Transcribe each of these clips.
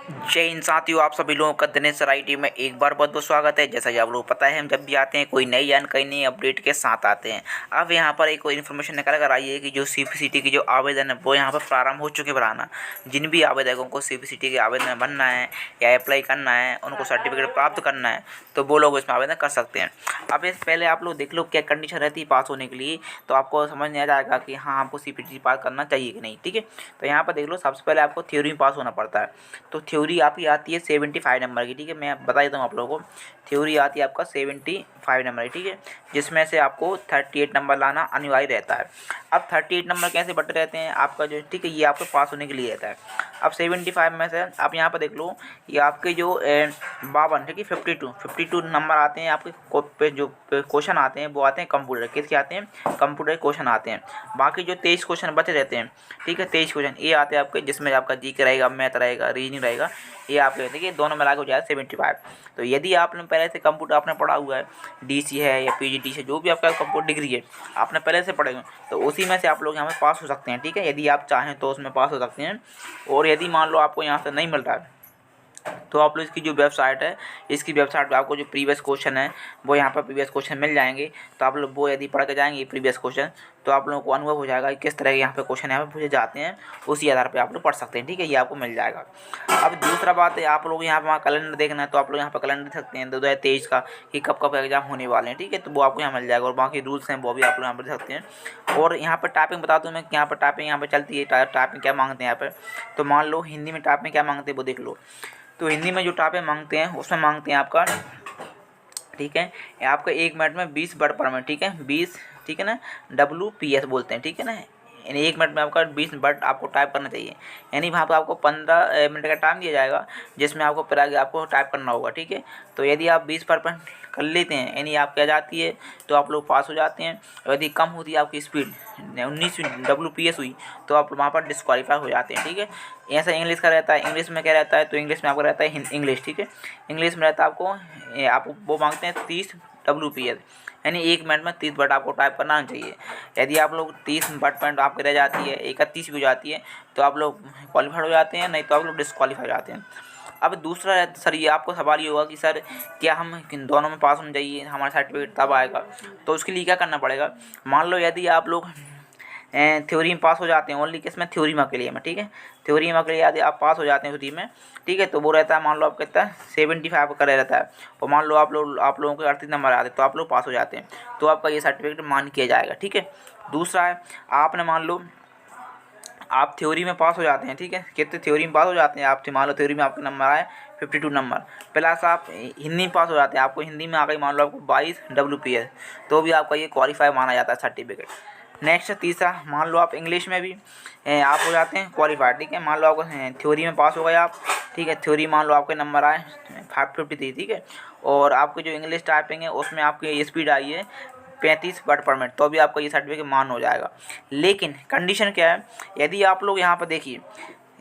जय हिंद साथियों, आप सभी लोगों का दिनेश सर IT में एक बार बहुत बहुत स्वागत है। जैसा कि आप लोगों को पता है, हम जब भी आते हैं कोई नई जानकारी नई अपडेट के साथ आते हैं। अब यहाँ पर एक इन्फॉर्मेशन निकल कर आई है कि जो CPCT की जो आवेदन है वो यहाँ पर प्रारंभ हो चुके भराना। जिन भी आवेदकों को CPCT के आवेदन बनना है या अप्लाई करना है, उनको सर्टिफिकेट प्राप्त करना है, तो वो लोग इसमें आवेदन कर सकते हैं। अब इस पहले आप लोग देख लो क्या कंडीशन रहती है पास होने के लिए, तो आपको समझ नहीं आ जाएगा कि हाँ हमको CPCT पास करना चाहिए कि नहीं। ठीक है, तो यहाँ पर देख लो, सबसे पहले आपको थ्योरी में पास होना पड़ता है। तो थ्योरी आपकी आती है 75 नंबर की। ठीक है, मैं बता देता हूँ आप लोगों को। थ्योरी आती है आपका 75 नंबर की। ठीक है, जिसमें से आपको 38 नंबर लाना अनिवार्य रहता है। अब 38 नंबर कैसे बटे रहते हैं आपका जो, ठीक है, ये आपको पास होने के लिए रहता है। अब 75 में से आप यहाँ पर देख लो, ये आपके जो 52, ठीक है, 52 नंबर आते हैं आपके पे जो क्वेश्चन आते हैं वो आते हैं कंप्यूटर। किसके आते हैं? कंप्यूटर क्वेश्चन आते हैं। बाकी जो 23 क्वेश्चन बचे रहते हैं, ठीक है, 23 क्वेश्चन ये आते हैं आपके, जिसमें आपका GK रहेगा, मैथ रहेगा, रीजनिंग रहेगा। ये आपके देखिए दोनों मिला के हो जाएगा 75। तो यदि आपने पहले से कंप्यूटर आपने पढ़ा हुआ है, DC है या PGT है, जो भी आपका कंप्यूटर डिग्री है आपने पहले से पढ़े हुए, तो उसी में से आप लोग यहाँ पर पास हो सकते हैं। ठीक है, यदि आप चाहें तो उसमें पास हो सकते हैं। और यदि मान लो आपको यहाँ से नहीं मिल रहा है, तो आप लोग इसकी जो वेबसाइट है, इसकी वेबसाइट पे आपको जो प्रीवियस क्वेश्चन है वो यहाँ पर प्रीवियस क्वेश्चन मिल जाएंगे। तो आप लोग वो यदि पढ़ के जाएंगे प्रीवियस क्वेश्चन, तो आप लोगों को अनुभव हो जाएगा कि किस तरह के यहाँ पे क्वेश्चन यहाँ पे पूछे जाते हैं। उसी आधार पे आप लोग पढ़ सकते हैं। ठीक है, ये आपको मिल जाएगा। अब दूसरा बात है, आप लोग यहाँ पर कैलेंडर देखना है, तो आप लोग यहाँ पर कैलेंडर देख सकते हैं 2023 का कि कब कब एग्जाम होने वाले हैं। ठीक है, तो वो आपको यहाँ मिल जाएगा। और बाकी रूल्स हैं वो भी आप लोग यहाँ पर देख सकते हैं। और यहाँ पर टाइपिंग बता दूँ मैं, यहाँ पर टाइपिंग यहाँ पर चलती है। टाइपिंग क्या मांगते हैं यहाँ पर, तो मान लो हिंदी में टाइपिंग क्या मांगते हैं वो देख लो। तो हिंदी में जो टाइपिंग मांगते हैं उसमें मांगते हैं आपका, ठीक है, आपका 1 मिनट में 20 वर्ड पर मिनट। ठीक है, 20, ठीक है ना, WPS बोलते हैं। ठीक है ना, यानी 1 मिनट में आपका 20 वर्ड आपको टाइप करना चाहिए। यानी वहाँ पर आपको 15 मिनट का टाइम दिया जाएगा, जिसमें आपको फिर आगे आपको टाइप करना होगा। ठीक है, तो यदि आप 20 पर कर लेते हैं, यानी आपकी आ जाती है, तो आप लोग पास हो जाते हैं। और यदि कम होती है आपकी स्पीड, 19 WPS हुई, तो आप वहाँ पर डिस्क्वालीफाई हो जाते हैं। ठीक है, ऐसा इंग्लिश का रहता है। इंग्लिश में क्या रहता है, तो इंग्लिश में आपका रहता है इंग्लिश। ठीक है, इंग्लिश में रहता है आपको वो मांगते हैं 30 WPS, यानी 1 मिनट में 30 वर्ड आपको टाइप करना चाहिए। यदि आप लोग 30 वर्ड पॉइंट आपके रह जाती है, 31 भी हो जाती है, तो आप लोग क्वालिफाइड हो जाते हैं, नहीं तो आप लोग डिस्क्वालीफाई हो जाते हैं। अब दूसरा सर, ये आपको सवाल ये होगा कि सर क्या हम किन दोनों में पास होना चाहिए, हमारा सर्टिफिकेट तब आएगा। तो उसके लिए क्या करना पड़ेगा, मान लो यदि आप लोग थ्योरी में पास हो जाते हैं, ओनली किस में, थ्योरी में अकेले में। ठीक है, थ्योरी में अकेले यदि आप पास हो जाते हैं थ्योरी में, ठीक है, तो वो रहता है, मान लो आप कितना 75 का रहता है, और मान लो आप लोगों के 38 नंबर आते हैं, तो आप लोग पास हो जाते हैं, तो आपका ये सर्टिफिकेट मान किया जाएगा। ठीक है, दूसरा है, आपने मान लो आप थ्योरी में पास हो जाते हैं, ठीक है, कितने थ्योरी में पास हो जाते हैं आप, मान लो थ्योरी में आपके नंबर आए 52 नंबर, प्लस आप हिंदी में पास हो जाते हैं, आपको हिंदी में आ गई मान लो आपको 22 WPS, तो भी आपका ये क्वालिफाई माना जाता है सर्टिफिकेट। नेक्स्ट तीसरा, मान लो आप इंग्लिश में भी आप हो जाते हैं क्वालिफाइड। ठीक है, मान लो आपको थ्योरी में पास हो गए आप, ठीक है, थ्योरी मान लो आपके नंबर आए 553, ठीक है, और आपकी जो इंग्लिश टाइपिंग है उसमें आपकी स्पीड आई है 35 वर्ड पर मिनट, तो भी आपका ये सर्टिफिकेट मान हो जाएगा। लेकिन कंडीशन क्या है, यदि आप लोग यहाँ पर देखिए,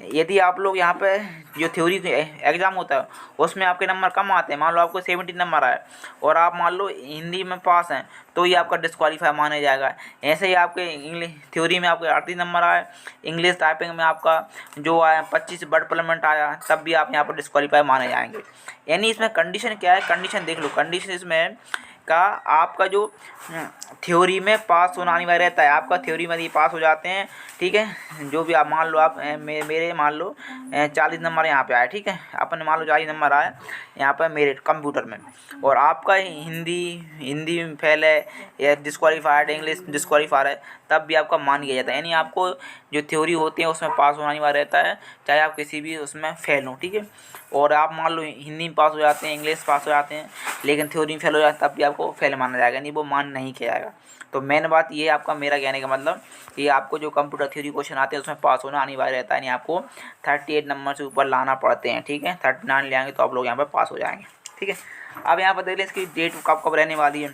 यदि आप लोग यहाँ पे जो थ्योरी एग्ज़ाम होता है उसमें आपके नंबर कम आते हैं, मान लो आपको 70 नंबर आए और आप मान लो हिंदी में पास हैं, तो ये आपका डिस्क्वालीफाई माना जाएगा। ऐसे ही आपके इंग्लिश थ्योरी में आपके 38 नंबर आए, इंग्लिश टाइपिंग में आपका जो आया 25 वर्ड पर मिनट आया, तब भी आप यहाँ पर डिस्क्वालीफाई माने जाएंगे। यानी इसमें कंडीशन क्या है, कंडीशन देख लो, कंडीशन इसमें का आपका जो थ्योरी में पास होना अनिवार्य रहता है। आपका थ्योरी में यदि पास हो जाते हैं, ठीक है, जो भी आप मान लो आप मेरे मान लो 40 नंबर यहाँ पे आए, ठीक है, अपने मान लो 40 नंबर आए यहाँ पर मेरे कंप्यूटर में, और आपका हिंदी में फेल है या डिस्क्वालीफाइड, इंग्लिश डिस्क्वालीफाइड है, तब भी आपका मान लिया जाता है। यानी आपको जो थ्योरी होती है उसमें पास होना अनिवार्य रहता है, चाहे आप किसी भी उसमें फेल हो। ठीक है, और आप मान लो हिंदी में पास हो जाते हैं, इंग्लिश पास हो जाते हैं, लेकिन थ्योरी में फेल हो जाता है, तब भी आपको फेल माना जाएगा, नहीं वो मान नहीं किया जाएगा। तो मेन बात ये है आपका, मेरा कहने का मतलब कि आपको जो कंप्यूटर थ्योरी क्वेश्चन आते हैं उसमें पास होना अनिवार्य रहता है, नहीं आपको 38 नंबर से ऊपर लाना पड़ते हैं। ठीक है, 39 ले आएंगे तो आप लोग यहाँ पर पास हो जाएंगे। ठीक है, अब यहाँ पर देख लें इसकी डेट कब कब रहने वाली है,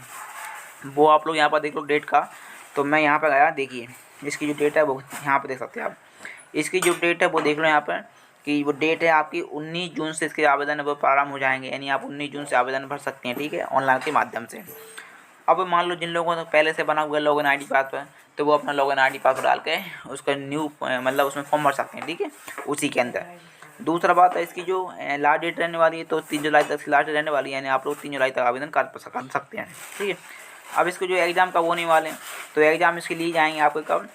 वो आप लोग यहाँ पर देख लो डेट का। तो मैं यहाँ पर गया, देखिए इसकी जो डेट है वो यहाँ पर देख सकते हैं आप, इसकी जो डेट है वो देख लो यहाँ पर, कि वो डेट है आपकी 19 जून से इसके आवेदन वो प्रारंभ हो जाएंगे, यानी आप 19 जून से आवेदन भर सकते हैं। ठीक है, ऑनलाइन के माध्यम से। अब मान लो जिन लोगों को पहले से बना हुआ लॉगिन ID पासवर्ड, तो वो अपना लॉगिन ID पासवर्ड डाल के उसका न्यू मतलब उसमें फॉर्म भर सकते हैं। ठीक है, उसी के अंदर। दूसरा बात है इसकी जो लास्ट डेट रहने वाली है, तो 3 जुलाई तक लास्ट डेट रहने वाली है, यानी आप लोग 3 जुलाई तक आवेदन कर सकते हैं, ठीक है। अब इसको जो एग्ज़ाम कब होने वाले हैं, तो एग्ज़ाम इसके लिए जाएंगे आपको कब,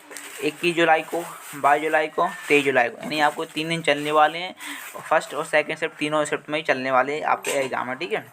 21 जुलाई को, 22 जुलाई को, 23 जुलाई को, यानी आपको 3 दिन चलने वाले हैं। फर्स्ट और सेकंड शिफ्ट तीनों शिफ्ट में ही चलने वाले आपके एग्ज़ाम है, ठीक है।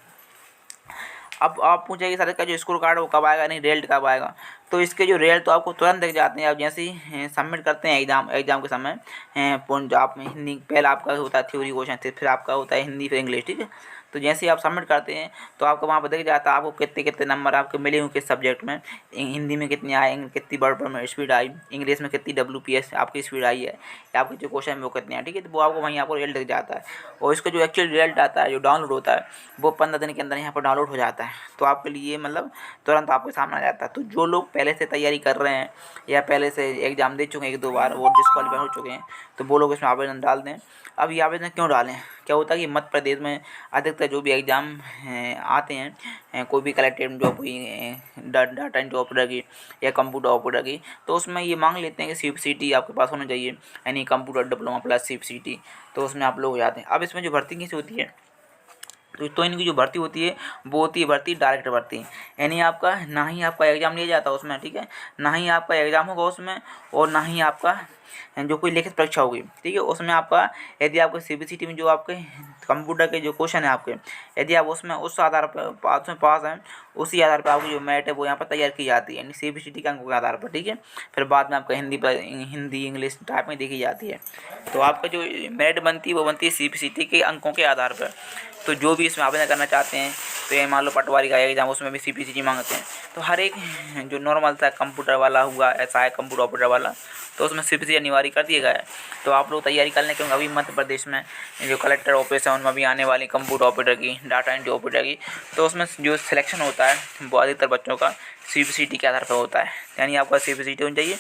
अब आप पूछेंगे सर का जो स्कोर कार्ड वो कब आएगा, नहीं रिजल्ट कब आएगा, तो इसके जो रिजल्ट तो आपको तुरंत दिख जाते हैं। आप जैसे ही सबमिट करते हैं एग्ज़ाम के समय जो आप हिंदी पहले आपका होता है थ्योरी क्वेश्चन, फिर आपका होता है हिंदी, फिर इंग्लिश, ठीक है। तो जैसे ही आप सबमिट करते हैं तो आपको वहाँ पर दिख जाता है आपको कितने कितने नंबर आपके मिले हुए किस सब्जेक्ट में, हिंदी में कितने आए, कितनी वर्ड में स्पीड आई, इंग्लिश में कितनी WPS आपकी स्पीड आई है, या आपके जो क्वेश्चन है वो कितने हैं, ठीक है। तो वो आपको वहीं आपको रिजल्ट दिख जाता है। और इसका जो एक्चुअल रिजल्ट आता है, जो डाउनलोड होता है, वो 15 दिन के अंदर यहाँ पर डाउनलोड हो जाता है। तो आपके लिए मतलब तुरंत आपके सामने आ जाता है। तो जो लोग पहले से तैयारी कर रहे हैं या पहले से एग्ज़ाम दे चुके हैं 1-2 बार, वो डिस्क्वालीफाई हो चुके हैं, तो वो लोग इसमें आवेदन डाल दें। अब ये आवेदन क्यों डालें, क्या होता है कि मध्य प्रदेश में अधिकतर जो भी एग्ज़ाम आते हैं, कोई भी कलेक्टेड जॉब हुई, डाटा एंट्री ऑपरेटर की या कंप्यूटर ऑपरेटर की, तो उसमें ये मांग लेते हैं कि CPCT आपके पास होना चाहिए, यानी कंप्यूटर डिप्लोमा प्लस CPCT। तो उसमें आप लोग हो जाते हैं। अब इसमें जो भर्ती कैसे होती है, तो इनकी जो भर्ती होती है वो होती है भर्ती डायरेक्ट भर्ती, यानी आपका ना ही आपका एग्ज़ाम लिया जाता है उसमें, ठीक है, ना ही आपका एग्ज़ाम होगा उसमें, और ना ही आपका जो कोई लिखित परीक्षा होगी, ठीक है। उसमें आपका यदि आपके CPCT में जो आपके कंप्यूटर के जो क्वेश्चन है आपके, यदि आप उसमें उस आधार पर पास हैं, उसी आधार पर आपकी जो मेरिट है वो यहाँ पर तैयार की जाती है, यानी CPCT के अंकों के आधार पर, ठीक है। फिर बाद में आपका हिंदी इंग्लिश टाइप में देखी जाती है। तो आपका जो मेरिट बनती है वो बनती है CPCT के अंकों के आधार पर। तो जो भी इसमें आवेदन करना चाहते हैं, तो ये मान लो पटवारी का एग्ज़ाम, उसमें भी CPCT मांगते हैं। तो हर एक जो नॉर्मल था कंप्यूटर वाला हुआ, ऐसा है कंप्यूटर ऑपरेटर वाला, तो उसमें CPCT अनिवार्य कर दिया गया है। तो आप लोग तैयारी कर लें, क्योंकि अभी मध्य प्रदेश में जो कलेक्टर ऑफिस है उनमें भी आने वाली कंप्यूटर ऑपरेटर की, डाटा एंट्री ऑपरेटर की, तो उसमें जो सिलेक्शन होता है वो अधिकतर बच्चों का CPCT के आधार पर होता है। यानी आपका CPCT होनी चाहिए,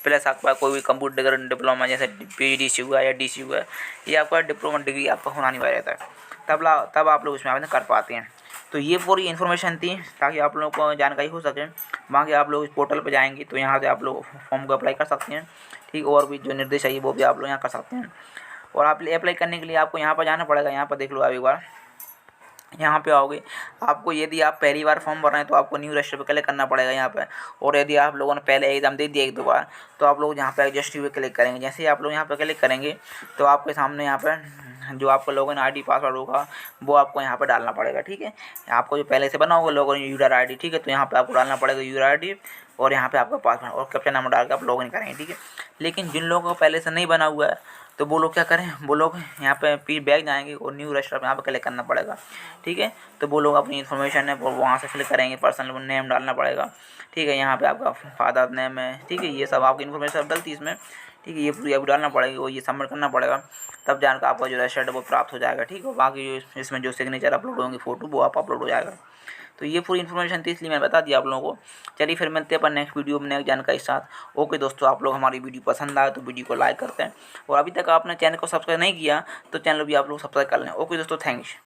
प्लस आपका कोई भी कंप्यूटर डिप्लोमा जैसे PGDC हुआ या DC हुआ, ये आपका डिप्लोमा डिग्री आपका होना अनिवार्य रहता है, तब आप लोग इसमें आवेदन कर पाते हैं। तो ये पूरी इन्फॉर्मेशन थी ताकि आप लोगों को जानकारी हो सके। वहाँ के आप लोग इस पोर्टल पर जाएंगे तो यहाँ से आप लोग फॉर्म को अप्लाई कर सकते हैं, ठीक। और भी जो निर्देश है वो भी आप लोग यहाँ कर सकते हैं। और आप अप्लाई करने के लिए आपको यहाँ पर जाना पड़ेगा। यहाँ पर देख लो आप एक बार, यहाँ पे आओगे, आपको यदि आप पहली बार फॉर्म भर रहे हैं तो आपको न्यू रजिस्टर पे क्लिक करना पड़ेगा यहाँ पे। और यदि आप लोगों ने पहले एग्ज़ाम दे दिया 1-2 बार, तो आप लोग यहाँ पे एडजस्ट पे क्लिक करेंगे। जैसे ही आप लोग यहाँ पे क्लिक करेंगे तो आपके सामने यहाँ पे जो आपका लॉगिन ID पासवर्ड होगा वो आपको यहाँ पे डालना पड़ेगा, ठीक है। आपको जो पहले से बना होगा लॉगिन यूज़र ID, ठीक है, तो यहाँ पे आपको डालना पड़ेगा यूज़र ID, और यहाँ पे आपका पासवर्ड और कैप्चा नंबर डाल के आप लॉगिन करेंगे, ठीक है। लेकिन जिन लोगों को पहले से नहीं बना हुआ है तो वो लोग क्या करें, वो लोग यहाँ पे फिर बैक जाएंगे और न्यू रजिस्टर पे यहाँ पे क्लिक करना पड़ेगा, ठीक है। तो वो लोग अपनी इन्फॉर्मेशन है वो वहाँ से फिल करेंगे, पर्सनल नेम डालना पड़ेगा, ठीक है। यहाँ पे आपका फादर नेम है, ठीक है, ये सब आपकी इन्फॉर्मेशन सब डलती है इसमें, ठीक है। ये पूरी अभी डालना पड़ेगा और ये सबमिट करना पड़ेगा, तब जानकर आपका जो रजिस्टर्ड वो प्राप्त हो जाएगा, ठीक है। बाकी इसमें जो सिग्नेचर अपलोड होंगे फ़ोटो वो आप अपलोड हो जाएगा। तो ये पूरी इन्फॉर्मेशन थी, इसलिए मैंने बता दिया आप लोगों को। चलिए फिर मिलते हैं अपन नेक्स्ट वीडियो में नई जानकारी के साथ। ओके दोस्तों, आप लोग हमारी वीडियो पसंद आए तो वीडियो को लाइक करते हैं, और अभी तक आपने चैनल को सब्सक्राइब नहीं किया तो चैनल भी आप लोग सब्सक्राइब कर लें। ओके दोस्तों, थैंक्स।